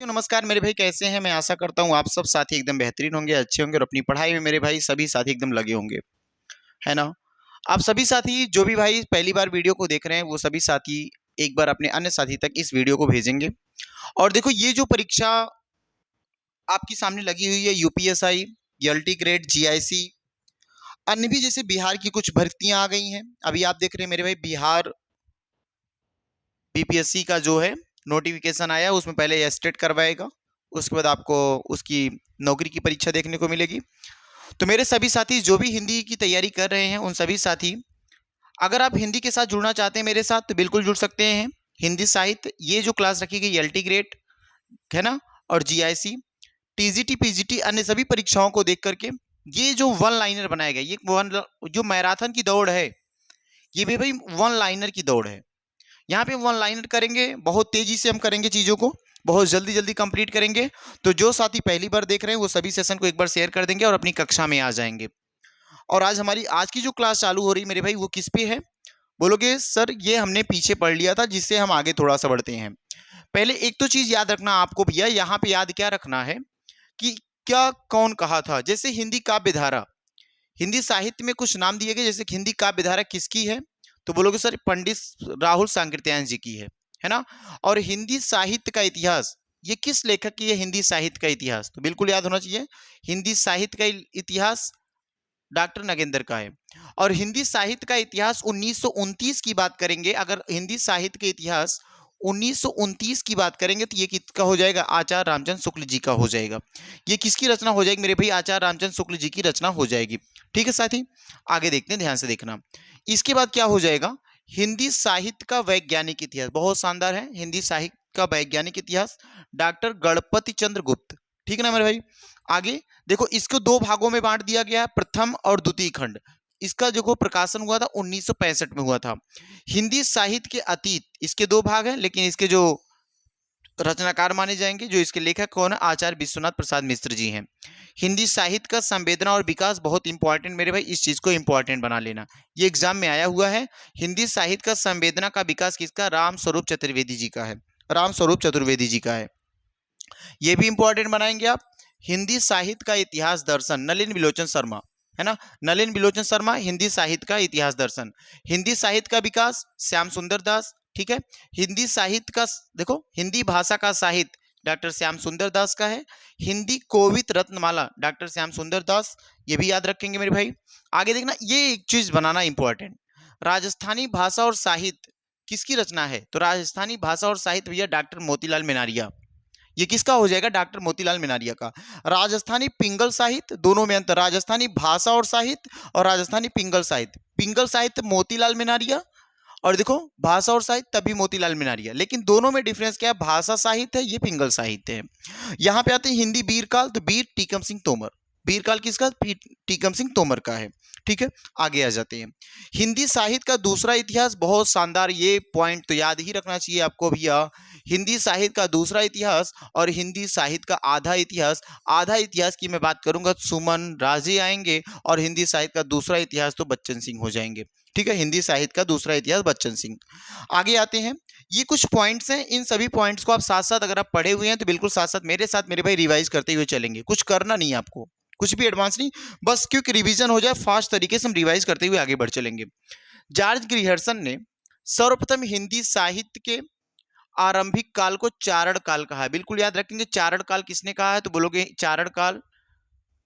तो नमस्कार मेरे भाई, कैसे हैं? मैं आशा करता हूँ आप सब साथी एकदम बेहतरीन होंगे, अच्छे होंगे और अपनी पढ़ाई में मेरे भाई सभी साथी एकदम लगे होंगे, है ना? आप सभी साथी जो भी भाई पहली बार वीडियो को देख रहे हैं वो सभी साथी एक बार अपने अन्य साथी तक इस वीडियो को भेजेंगे। और देखो, ये जो परीक्षा आपकी सामने लगी हुई है, यूपीएसआई, एलटी ग्रेड, जीआईसी, अन्य भी जैसे बिहार की कुछ भर्तियां आ गई हैं। अभी आप देख रहे हैं मेरे भाई, बिहार बीपीएससी का जो है नोटिफिकेशन आया, उसमें पहले एस्टेट करवाएगा, उसके बाद आपको उसकी नौकरी की परीक्षा देखने को मिलेगी। तो मेरे सभी साथी जो भी हिंदी की तैयारी कर रहे हैं, उन सभी साथी, अगर आप हिंदी के साथ जुड़ना चाहते हैं मेरे साथ तो बिल्कुल जुड़ सकते हैं। हिंदी साहित्य ये जो क्लास रखी गई एलटी ग्रेड, है ना, और जीआईसी, टीजीटी, पीजीटी, अन्य सभी परीक्षाओं को देख करके ये जो वन लाइनर बनाया गया, ये वन जो मैराथन की दौड़ है, ये भी भाई वन लाइनर की दौड़ है। यहाँ पे वन लाइनर करेंगे, बहुत तेजी से हम करेंगे चीज़ों को, बहुत जल्दी जल्दी कंप्लीट करेंगे। तो जो साथी पहली बार देख रहे हैं वो सभी सेशन को एक बार शेयर कर देंगे और अपनी कक्षा में आ जाएंगे। और आज की जो क्लास चालू हो रही है मेरे भाई, वो किस पे है? बोलोगे सर ये हमने पीछे पढ़ लिया था, जिससे हम आगे थोड़ा सा बढ़ते हैं। पहले एक तो चीज याद रखना आपको भैया, यहाँ पे याद क्या रखना है कि क्या कौन कहा था। जैसे हिंदी काव्य धारा, हिंदी साहित्य में कुछ नाम दिए गए, जैसे हिंदी काव्य धारा किसकी है? तो बोलोगे सर पंडित राहुल सांकृत्यायन जी की है ना। और हिंदी साहित्य का इतिहास, ये किस लेखक की है? हिंदी साहित्य का इतिहास, तो बिल्कुल याद होना चाहिए, हिंदी साहित्य का इतिहास डॉक्टर नगेंद्र का है। और हिंदी साहित्य का इतिहास 1929 की बात करेंगे, अगर हिंदी साहित्य के इतिहास 1929 की बात करेंगे तो ये किसका हो जाएगा? आचार्य रामचंद्र शुक्ल जी का हो जाएगा। ये किसकी रचना हो जाएगी मेरे भाई? आचार्य रामचंद्र शुक्ल जी की रचना हो जाएगी। ठीक है साथी, आगे देखते हैं, ध्यान से देखना। इसके बाद क्या हो जाएगा? हिंदी साहित्य का वैज्ञानिक इतिहास, बहुत शानदार है, हिंदी साहित्य का वैज्ञानिक इतिहास डॉक्टर गणपति चंद्र गुप्त। ठीक है ना मेरे भाई। आगे देखो, इसको दो भागों में बांट दिया गया है, प्रथम और द्वितीय खंड। इसका जो प्रकाशन हुआ था 1965 में हुआ था। हिंदी साहित्य के अतीत, इसके दो भाग हैं, लेकिन इसके जो रचनाकार माने जाएंगे, जो इसके लेखक कौन है? आचार्य विश्वनाथ प्रसाद मिश्र जी हैं। हिंदी साहित्य का संवेदना और विकास, बहुत इंपॉर्टेंट मेरे भाई, इस चीज को इंपॉर्टेंट बना लेना, ये एग्जाम में आया हुआ है। हिंदी साहित्य का संवेदना का विकास किसका? राम स्वरूप चतुर्वेदी जी का है, राम स्वरूप चतुर्वेदी जी का है, ये भी इंपॉर्टेंट बनाएंगे आप। हिंदी साहित्य का इतिहास दर्शन, नलिन विलोचन शर्मा, है ना, नलिन विलोचन शर्मा, हिंदी साहित्य का इतिहास दर्शन। हिंदी साहित्य का विकास श्याम सुंदर दास। ठीक है, हिंदी साहित्य का, देखो, हिंदी भाषा का साहित्य डॉक्टर श्याम सुंदर दास का है। हिंदी कोविद रत्नमाला डॉक्टर श्याम सुंदर दास, ये भी याद रखेंगे मेरे भाई। आगे देखना, ये एक चीज बनाना इंपॉर्टेंट, राजस्थानी भाषा और साहित्य किसकी रचना है? तो राजस्थानी भाषा और साहित्य भैया डॉक्टर मोतीलाल मेनारिया, ये किसका हो जाएगा? डॉक्टर मोतीलाल मेनारिया का। राजस्थानी पिंगल साहित्य, दोनों में अंतर, राजस्थानी भाषा और साहित्य और राजस्थानी पिंगल साहित्य। पिंगल साहित्य मोतीलाल मेनारिया, और देखो भाषा और साहित्य तभी मोतीलाल मेनारिया, लेकिन दोनों में डिफरेंस क्या है? भाषा साहित्य है, ये पिंगल साहित्य है। यहाँ पे आते हैं हिंदी वीरकाल, तो वीर टीकम सिंह तोमर, वीरकाल किसका? टीकम सिंह तोमर का है। ठीक है, आगे आ जाते हैं। हिंदी साहित्य का दूसरा इतिहास, बहुत शानदार, ये पॉइंट तो याद ही रखना चाहिए आपको भैया। हिंदी साहित्य का दूसरा इतिहास और हिंदी साहित्य का आधा इतिहास। आधा इतिहास की मैं बात करूंगा तो सुमन राजे आएंगे, और हिंदी साहित्य का दूसरा इतिहास तो बच्चन सिंह हो जाएंगे। ठीक है, हिंदी साहित्य का दूसरा इतिहास बच्चन सिंह। आगे आते हैं, ये कुछ पॉइंट्स हैं, इन सभी पॉइंट्स को आप साथ साथ, अगर आप पढ़े हुए हैं तो बिल्कुल साथ साथ मेरे साथ मेरे भाई रिवाइज करते हुए चलेंगे, कुछ करना नहीं है आपको, कुछ भी एडवांस नहीं, बस क्योंकि रिवीजन हो जाए फास्ट तरीके से, हम रिवाइज करते हुए आगे बढ़ चलेंगे। जॉर्ज ग्रिहर्सन ने सर्वप्रथम हिंदी साहित्य के आरंभिक काल को चारण काल कहा है, बिल्कुल याद रखेंगे। चारण काल किसने कहा है? तो बोलोगे चारण काल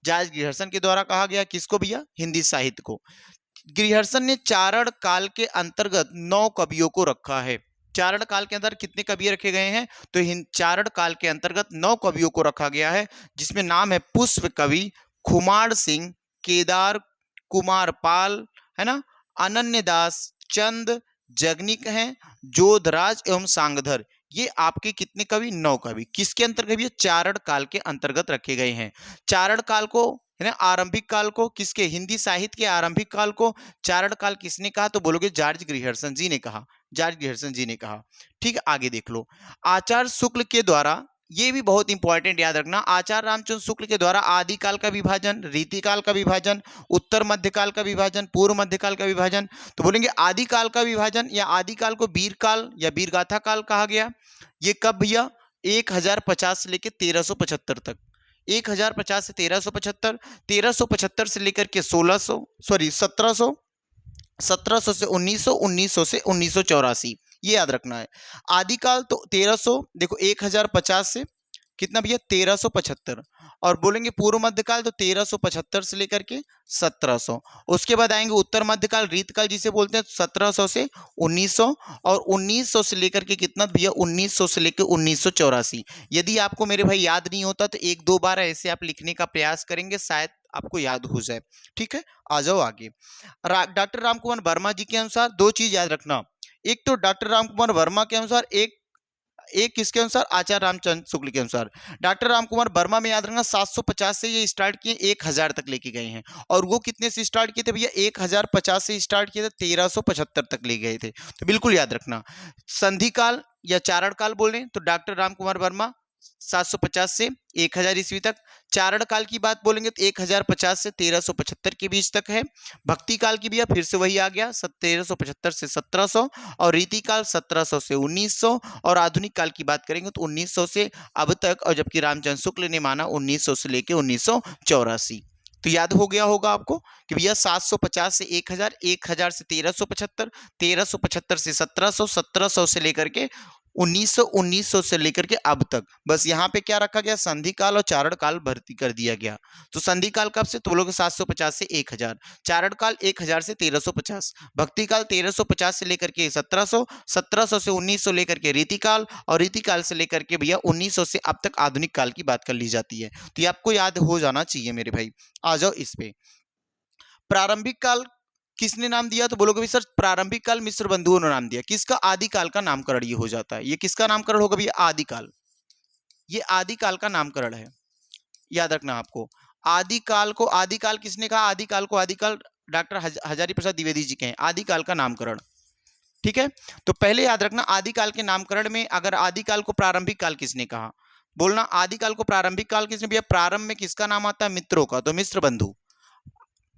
जॉर्ज ग्रिहर्सन के द्वारा कहा गया। किसको भैया? हिंदी साहित्य को। ग्रिहर्सन ने चारण काल के अंतर्गत 9 कवियों को रखा है। चारण काल के अंदर कितने कवि रखे गए हैं? तो चारण काल के अंतर्गत 9 कवियों को रखा गया है, जिसमें नाम है पुष्प कवि, खुमार सिंह, केदार कुमार पाल, है ना, अनन्य दास, चंद, जगनिक हैं, जोधराज एवं सांगधर। ये आपके कितने कवि? 9 कवि। किसके अंतर्गत? ये चारण काल के अंतर्गत रखे गए हैं। चारण काल को, है ना, आरंभिक काल को, किसके? हिंदी साहित्य के आरंभिक काल को चारण काल किसने कहा? तो बोलोगे जॉर्ज ग्रिहर्सन जी ने कहा, जॉर्ज ग्रिहर्सन जी ने कहा। ठीक है, आगे देख लो। आचार्य शुक्ल के द्वारा, ये भी बहुत इंपॉर्टेंट याद रखना, आचार्य रामचंद्र शुक्ल के द्वारा आदिकाल का विभाजन, रीतिकाल का विभाजन, उत्तर मध्यकाल का विभाजन, पूर्व मध्यकाल का विभाजन। तो बोलेंगे आदिकाल का विभाजन या आदिकाल को वीरकाल या वीरगाथा काल कहा गया। ये कब भैया? 1050 से लेकर 1375 तक, 1050 से 1375, 1375 से लेकर के 1600, सॉरी 1700, 1700 से 1900, 1900 से 1984, ये याद रखना है। आदिकाल तो 1300, देखो 1050 से कितना भैया 1375, और बोलेंगे पूर्व मध्यकाल तो 1375 से लेकर के 1700। उसके बाद आएंगे उत्तर मध्यकाल, रीतकाल जिसे बोलते हैं, 1700 से 1900, और 1900 से लेकर के कितना भैया 1900 से लेकर 1984। यदि आपको मेरे भाई याद नहीं होता तो एक दो बार ऐसे आप लिखने का प्रयास करेंगे, शायद आपको याद हो जाए। ठीक है, आ जाओ आगे। डॉक्टर रामकुमार वर्मा जी के अनुसार दो चीज याद रखना, एक तो डॉक्टर रामकुमार वर्मा के अनुसार, एक किसके अनुसार, आचार्य रामचंद्र शुक्ल के अनुसार। डॉक्टर रामकुमार वर्मा में याद रखना 750 से ये स्टार्ट किए, 1000 तक लेके गए हैं, और वो कितने से स्टार्ट किए थे भैया 1050 से स्टार्ट किए थे, 1375 तक ले गए थे, तो बिल्कुल याद रखना। संधि काल या चारण काल बोल रहे हैं तो डॉक्टर रामकुमार वर्मा 750 से 1000 ईस्वी तक। चारण काल की बात बोलेंगे तो 1050 से 1375 के बीच तक है। भक्ति काल की भी फिर से वही आ गया 1375 से 1700, और रीति काल 1700 से 1900, और आधुनिक काल की बात करेंगे तो 1900 से अब तक, और जबकि रामचंद्र शुक्ल ने माना 1900 से लेकर 1984। तो याद हो गया होगा आपको कि भैया 750 से 1000, 1000 से 1375, 1375 से 1700, 1700 से लेकर के 1900, 1900 से लेकर के अब तक। बस यहाँ पे क्या रखा गया, संधि काल और चारण काल भर्ती कर दिया गया। तो संधि काल कब से, तो बोलोगे 750 से 1000, चारण काल 1000 से 1350, भक्ति काल 1350 से लेकर के 1700, 1700 से 1900 लेकर के रीति काल, और रीति काल से लेकर के भैया 1900 से अब तक आधुनिक काल की बात कर ली जाती है। तो ये आपको याद हो जाना चाहिए मेरे भाई। आ जाओ इस पे। प्रारंभिक काल किसने नाम दिया, तो बोलोगे सर प्रारंभिक काल मिस्र बंधुओं ने नाम दिया। किसका, आदिकाल का नामकरण ये हो जाता है। ये किसका नामकरण होगा भैया, आदिकाल, ये आदिकाल का नामकरण है, याद रखना आपको। आदिकाल को आदिकाल किसने कहा, आदिकाल को आदिकाल डॉक्टर हजारी प्रसाद द्विवेदी जी के हैं, आदिकाल का नामकरण। ठीक है, तो पहले याद रखना आदिकाल के नामकरण में अगर आदिकाल को प्रारंभिक काल किसने कहा, बोलना आदिकाल को प्रारंभिक काल किसने, भैया प्रारंभ में किसका नाम आता है, मित्रों का, तो मिस्र बंधु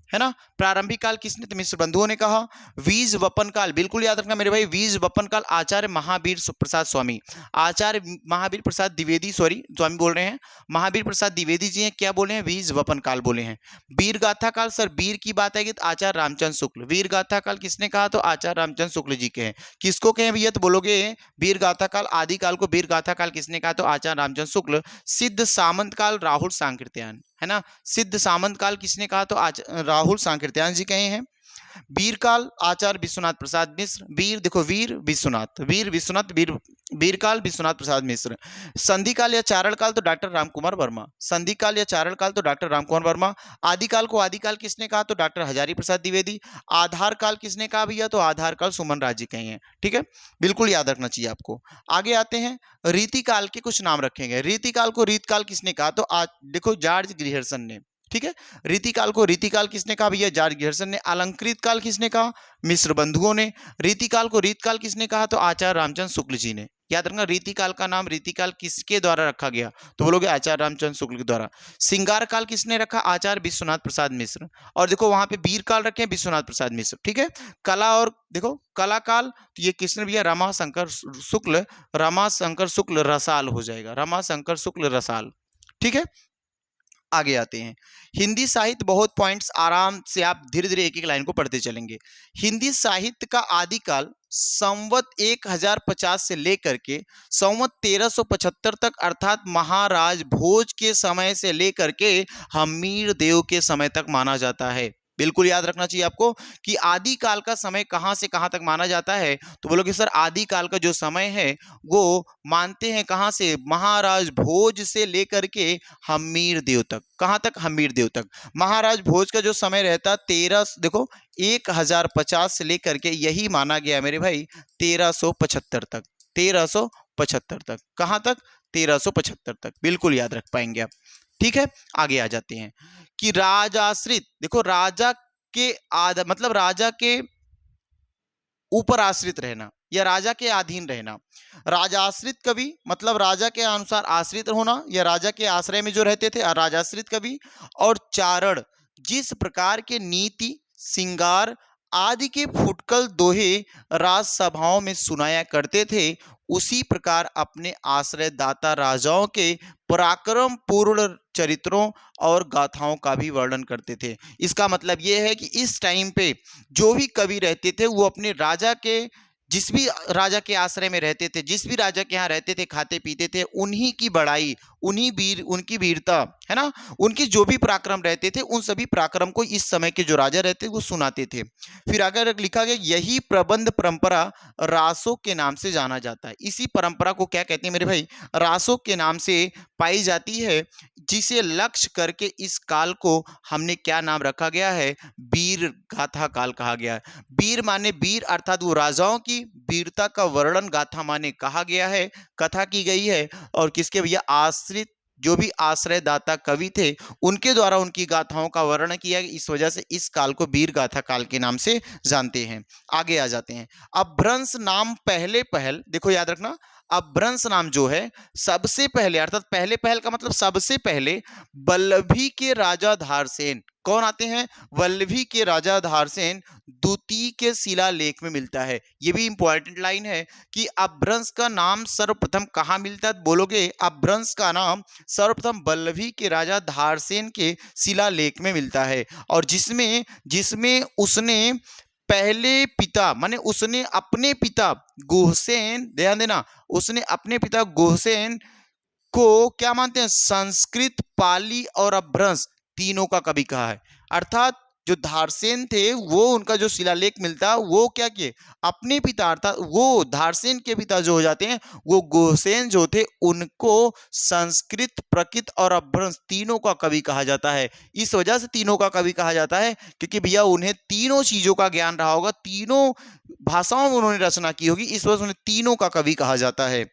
है ना। प्रारंभिक काल किसने, तो मिस्र बंधुओं ने कहा। वीज वपन काल बिल्कुल याद रखना मेरे भाई, वीज वपन काल आचार्य महावीर प्रसाद स्वामी, आचार्य महावीर प्रसाद द्विवेदी, सॉरी स्वामी बोल रहे हैं, महावीर प्रसाद द्विवेदी जी हैं, क्या बोले हैं, वीज वपन काल बोले हैं। वीर गाथा काल, सर वीर की बात आएगी तो आचार्य रामचंद्र शुक्ल, वीर गाथा काल किसने कहा, तो आचार्य रामचंद्र शुक्ल जी के हैं। किसको कहें भैया, तो बोलोगे वीर गाथा काल, आदि काल को वीर गाथा काल किसने कहा, तो आचार्य रामचंद्र शुक्ल। सिद्ध सामंत काल राहुल सांकृत्यायन, है ना, सिद्ध सामंत काल किसने कहा, तो राहुल सांकृत्यायन जी कहे हैं। वीर काल आचार्य विश्वनाथ प्रसाद मिश्र, वीर देखो वीर विश्वनाथ, वीर विश्वनाथ, वीर काल विश्वनाथ प्रसाद मिश्र। संधि काल या चारण काल तो डॉक्टर रामकुमार वर्मा, संधि काल या चारण काल तो डॉक्टर रामकुमार वर्मा। आदिकाल को आदिकाल किसने कहा, तो डॉक्टर हजारी प्रसाद द्विवेदी। आधार काल किसने कहा भैया, तो आधार काल सुमन राज जी कहे हैं। ठीक है, बिल्कुल याद रखना चाहिए आपको। आगे आते हैं, रीति काल के कुछ नाम रखे गए। रीति काल को रीतकाल किसने कहा, तो आज देखो जॉर्ज ग्रियर्सन ने। ठीक है, रीतिकाल को रीतिकाल किसने कहा भैया, जॉर्ज ग्रियर्सन ने। अलंकृत काल किसने कहा, मिस्र बंधुओं ने। रीतिकाल को रीतकाल किसने कहा, तो आचार्य रामचंद्र शुक्ल जी ने। याद रखना रीतिकाल का नाम रीतिकाल किसके द्वारा रखा गया, तो बोलोगे आचार्य रामचंद्र शुक्ल के द्वारा। सिंगार काल किसने रखा, आचार्य विश्वनाथ प्रसाद मिश्र। और देखो वहां पे वीर काल रखे विश्वनाथ प्रसाद मिश्र। ठीक है, कला और देखो कला काल तो ये किसने भैया, रमाशंकर शुक्ल, रमाशंकर शुक्ल रसाल हो जाएगा, रमाशंकर शुक्ल रसाल। ठीक है, आगे आते हैं। हिंदी साहित्य, बहुत पॉइंट्स आराम से आप धीरे धीरे एक एक लाइन को पढ़ते चलेंगे। हिंदी साहित्य का आदिकाल संवत 1050 से लेकर के संवत 1375 तक, अर्थात महाराज भोज के समय से लेकर के हमीर देव के समय तक माना जाता है। बिल्कुल याद रखना चाहिए आपको कि आदि काल का समय कहां से कहां तक माना जाता है, तो बोलोगे सर आदि काल का जो समय है वो मानते हैं कहां से, महाराज भोज से लेकर के हमीर देव तक। कहां तक, हमीर देव तक। महाराज भोज का जो समय रहता 13 1050 से लेकर के यही माना गया मेरे भाई 1375 तक, 1375 तक। कहां तक, 1375 तक, बिल्कुल याद रख पाएंगे आप। ठीक है, आगे आ जाते हैं कि राजाश्रित, देखो राजा के मतलब राजा के ऊपर आश्रित रहना या राजा के अधीन रहना। राजाश्रित कवि मतलब राजा के अनुसार आश्रित होना या राजा के आश्रय में जो रहते थे, राजाश्रित कवि। और चारण, जिस प्रकार के नीति, श्रृंगार आदि के फुटकल दोहे राजसभाओं में सुनाया करते थे, उसी प्रकार अपने आश्रयदाता राजाओं के पराक्रम पूर्ण चरित्रों और गाथाओं का भी वर्णन करते थे। इसका मतलब यह है कि इस टाइम पे जो भी कवि रहते थे वो अपने राजा के, जिस भी राजा के आश्रय में रहते थे, जिस भी राजा के यहाँ रहते थे, खाते पीते थे, उन्हीं की बड़ाई, उन्हीं वीर, उनकी वीरता, है ना, उनकी जो भी पराक्रम रहते थे, उन सभी पराक्रम को इस समय के जो राजा रहते वो सुनाते थे। फिर अगर लिखा गया, यही प्रबंध परंपरा रासों के नाम से जाना जाता है। इसी परंपरा को क्या कहते हैं मेरे भाई? रासों के नाम से पाई जाती है, जिसे लक्ष्य करके इस काल को हमने क्या नाम रखा गया है? वीर गाथा काल कहा गया है। वीर माने वीर अर्थात वो राजाओं की वीरता का वर्णन गाथा माने कहा गया है, कथा की गई है। और किसके भैया? आश्रित, जो भी आश्रयदाता कवि थे उनके द्वारा उनकी गाथाओं का वर्णन किया गया। इस वजह से इस काल को वीर गाथा काल के नाम से जानते हैं। आगे आ जाते हैं। अपभ्रंश नाम पहले पहल, देखो याद रखना, अपभ्रंश नाम जो है सबसे पहले, अर्थात पहले पहल का मतलब सबसे पहले वल्लभी के राजा धारसेन, कौन आते हैं? वल्लभी के राजा धारसेन द्वितीय के शिलालेख में मिलता है। ये भी इंपॉर्टेंट लाइन है कि अपभ्रंश का नाम सर्वप्रथम कहाँ मिलता है? बोलोगे अपभ्रंश का नाम सर्वप्रथम वल्लभी के राजा धारसेन के शिलालेख में मिलता है, और जिसमें जिसमें उसने पहले पिता, माने उसने अपने पिता गुहसेन, ध्यान देना, उसने अपने पिता गुहसेन को क्या मानते हैं? संस्कृत, पाली और अपभ्रंश तीनों का कवि कहा है। अर्थात जो धारसेन थे वो, उनका जो शिलालेख मिलता, वो क्या किए? अपने पिता, अर्थात वो धारसेन के पिता जो हो जाते हैं वो गुहसेन जो थे, उनको संस्कृत, प्रकृत और अपभ्रंश तीनों का कवि कहा जाता है। इस वजह से तीनों का कवि कहा जाता है क्योंकि भैया उन्हें तीनों चीजों का ज्ञान रहा होगा, तीनों भाषाओं में उन्होंने रचना की होगी, इस वजह से उन्हें तीनों का कवि कहा जाता है।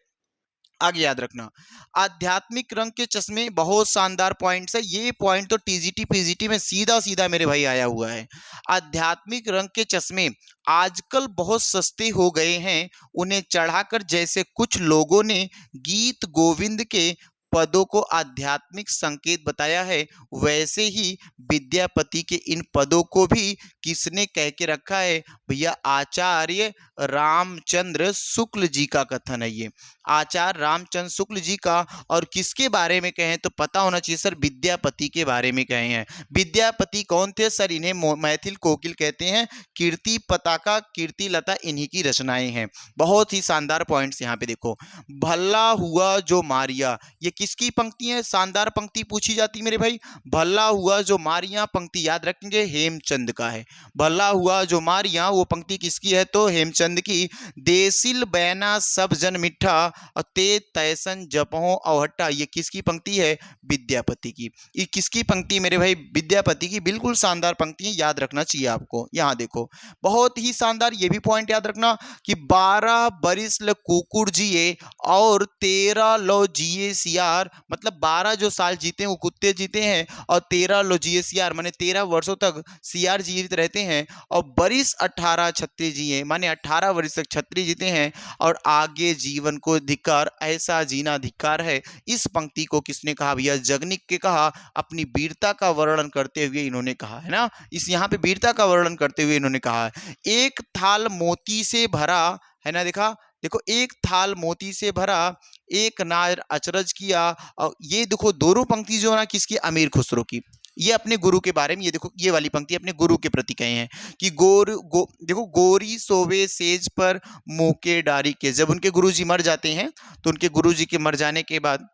आगे याद रखना, आध्यात्मिक रंग के चश्मे, बहुत शानदार पॉइंट्स है। ये पॉइंट तो टीजीटी पीजीटी में सीधा सीधा मेरे भाई आया हुआ है। आध्यात्मिक रंग के चश्मे आजकल बहुत सस्ते हो गए हैं, उन्हें चढ़ाकर जैसे कुछ लोगों ने गीत गोविंद के पदों को आध्यात्मिक संकेत बताया है, वैसे ही विद्यापति के इन पदों को भी किसने कह के रखा है? भैया आचार्य रामचंद्र शुक्ल जी का कथन है ये, आचार्य रामचंद्र शुक्ल जी का। और किसके बारे में कहें तो पता होना चाहिए सर, विद्यापति के बारे में कहे हैं। विद्यापति कौन थे सर? इन्हें मैथिल कोकिल कहते हैं, कीर्ति पताका, कीर्ति लता इन्हीं की रचनाएं हैं। बहुत ही शानदार पॉइंट्स यहाँ पे देखो। भला हुआ जो मारिया, ये किसकी पंक्ति है? शानदार पंक्ति पूछी जाती मेरे भाई। भला हुआ जो मारिया पंक्ति याद रखेंगे हेमचंद का है। भला हुआ जो मारिया वो पंक्ति किसकी है? तो हेमचंद की। देसिल बैना सब जन मिठा और ते तैसन जपहो अवहट्टा, ये किसकी पंक्ति है? विद्यापति की। ये किसकी पंक्ति मेरे भाई? विद्यापति की। बिल्कुल शानदार पंक्ति है, याद रखना चाहिए आपको। यहाँ देखो बहुत ही शानदार, ये भी पॉइंट याद रखना कि 12 बरिस ल कुकुर जिए और 13 लो जिए सियार, मतलब 12 जो साल जीते हैं वो कुत्ते जीते हैं, और 13 लो जिए सियार माने 13 वर्षों तक सियार जीवित रहते हैं, और बरिस 18 छत्री जिए माने 18 वर्ष तक छत्री जीते हैं, और आगे जीवन को धिक्कार, ऐसा जीना धिक्कार है। इस पंक्ति को किसने कहा भैया? जगनिक के कहा। अपनी वीरता का वर्णन करते हुए इन्होंने कहा है ना, इस यहाँ पे वीरता का वर्णन करते हुए इन्होंने कहा है। एक थाल मोती से भरा है ना, देखा देखो, एक थाल मोती से भरा, एक नार अचरज किया। और ये देखो दोनों पंक्ति जो है ना किसकी? अमीर खुसरो की। ये अपने गुरु के बारे में, ये देखो ये वाली पंक्ति अपने गुरु के प्रति कहे हैं कि देखो गोरी सोवे सेज पर मुंह के डारी के। जब उनके गुरुजी मर जाते हैं तो उनके गुरुजी के मर जाने के बाद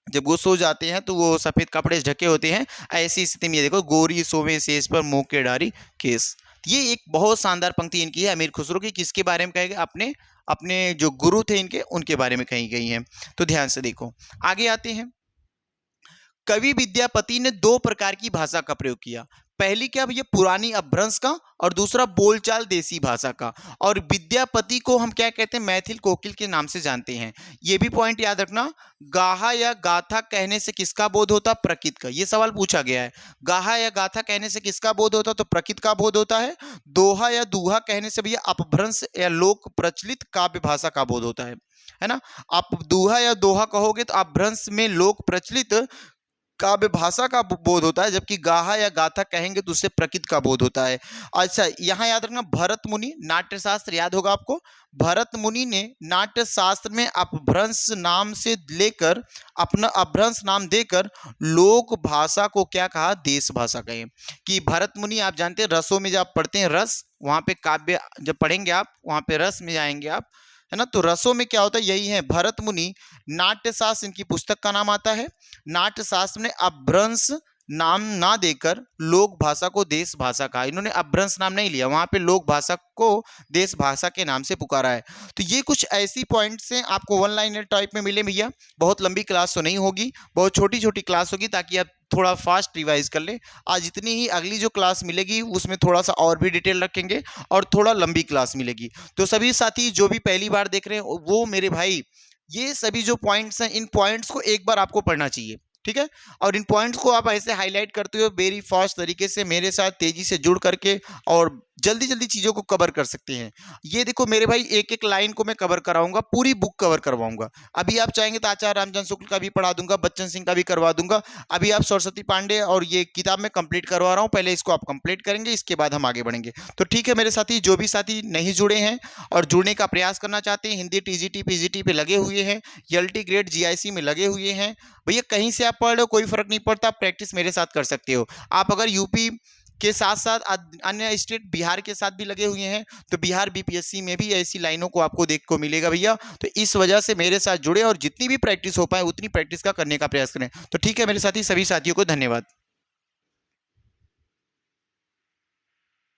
जब वो सो जाते हैं तो वो सफेद कपड़े से ढके होते हैं, ऐसी स्थिति में ये देखो गोरी सोवे सेज पर मुंह के डारी केस। ये एक बहुत शानदार पंक्ति इनकी है अमीर खुसरो की। किसके बारे में कहेगा? अपने अपने जो गुरु थे इनके, उनके बारे में कही गई है। तो ध्यान से देखो, आगे आते हैं। कवि विद्यापति ने दो प्रकार की भाषा का प्रयोग किया। पहली क्या भैया? पुरानी अपभ्रंश का, और दूसरा बोलचाल देसी भाषा का। और विद्यापति को हम क्या कहते हैं? मैथिल कोकिल के नाम से जानते हैं। ये भी पॉइंट याद रखना। गाहा या गाथा कहने से किसका बोध होता? प्रकृत का। ये सवाल पूछा गया है। गाहा या गाथा कहने से किसका बोध होता? तो प्रकृत का बोध होता है। दोहा या दूहा कहने से भैया अपभ्रंश या लोक प्रचलित काव्य भाषा का बोध होता है ना। आप दूहा या दोहा कहोगे तो अपभ्रंश में लोक प्रचलित काव्य भाषा का बोध होता है, जबकि गाहा या गाथा कहेंगे तो उससे प्रकृति का बोध होता है। अच्छा, यहाँ याद रखना, भरत मुनि, नाट्य शास्त्र याद होगा आपको। भरत मुनि ने नाट्य शास्त्र में अपभ्रंश नाम से लेकर, अपना अपभ्रंश नाम देकर लोक भाषा को क्या कहा, देश भाषा कहे। कि भरत मुनि, आप जानते हैं रसों में जब आप पढ़ते हैं रस, वहां पे काव्य जब पढ़ेंगे आप, वहां पे रस में जाएंगे आप, है ना। तो रसों में क्या होता है, यही है। भरत मुनि नाट्य शास्त्र इनकी पुस्तक का नाम आता है। नाट्य शास्त्र ने अपभ्रंश नाम ना देकर लोक भाषा को देश भाषा कहा। इन्होंने अपभ्रंश नाम नहीं लिया, वहां पे लोक भाषा को देश भाषा के नाम से पुकारा है। तो ये कुछ ऐसी पॉइंट्स हैं, आपको वन लाइनर टाइप में मिले भैया। बहुत लंबी क्लास तो नहीं होगी, बहुत छोटी छोटी क्लास होगी, ताकि आप थोड़ा फास्ट रिवाइज कर ले। आज इतनी ही, अगली जो क्लास मिलेगी उसमें थोड़ा सा और भी डिटेल रखेंगे और थोड़ा लंबी क्लास मिलेगी। तो सभी साथी जो भी पहली बार देख रहे हैं, वो मेरे भाई, ये सभी जो पॉइंट्स हैं, इन पॉइंट्स को एक बार आपको पढ़ना चाहिए, ठीक है। और इन पॉइंट्स को आप ऐसे हाईलाइट करते हुए वेरी फास्ट तरीके से मेरे साथ तेजी से जुड़ करके और जल्दी जल्दी चीजों को कवर कर सकते हैं। ये देखो मेरे भाई, एक एक लाइन को मैं कवर कराऊंगा, पूरी बुक कवर करवाऊंगा। अभी आप चाहेंगे तो आचार्य रामचंद्र शुक्ल का भी पढ़ा दूंगा, बच्चन सिंह का भी करवा दूंगा। अभी आप सरस्वती पांडे और ये किताब में कंप्लीट करवा रहा हूं, पहले इसको आप कंप्लीट करेंगे, इसके बाद हम आगे बढ़ेंगे। तो ठीक है मेरे साथी, जो भी साथी नहीं जुड़े हैं और जुड़ने का प्रयास करना चाहते हैं, हिंदी टीजीटी पीजीटी पे लगे हुए हैं, एलटी ग्रेड जीआईसी में लगे हुए हैं, भैया कहीं से आप पढ़ रहे हो कोई फर्क नहीं पड़ता, आप प्रैक्टिस मेरे साथ कर सकते हो। आप अगर यूपी के साथ साथ अन्य स्टेट बिहार के साथ भी लगे हुए हैं, तो बिहार बीपीएससी में भी ऐसी लाइनों को आपको देख को मिलेगा भैया। तो इस वजह से मेरे साथ जुड़े और जितनी भी प्रैक्टिस हो पाए उतनी प्रैक्टिस का करने का प्रयास करें। तो ठीक है मेरे साथी, सभी साथियों को धन्यवाद।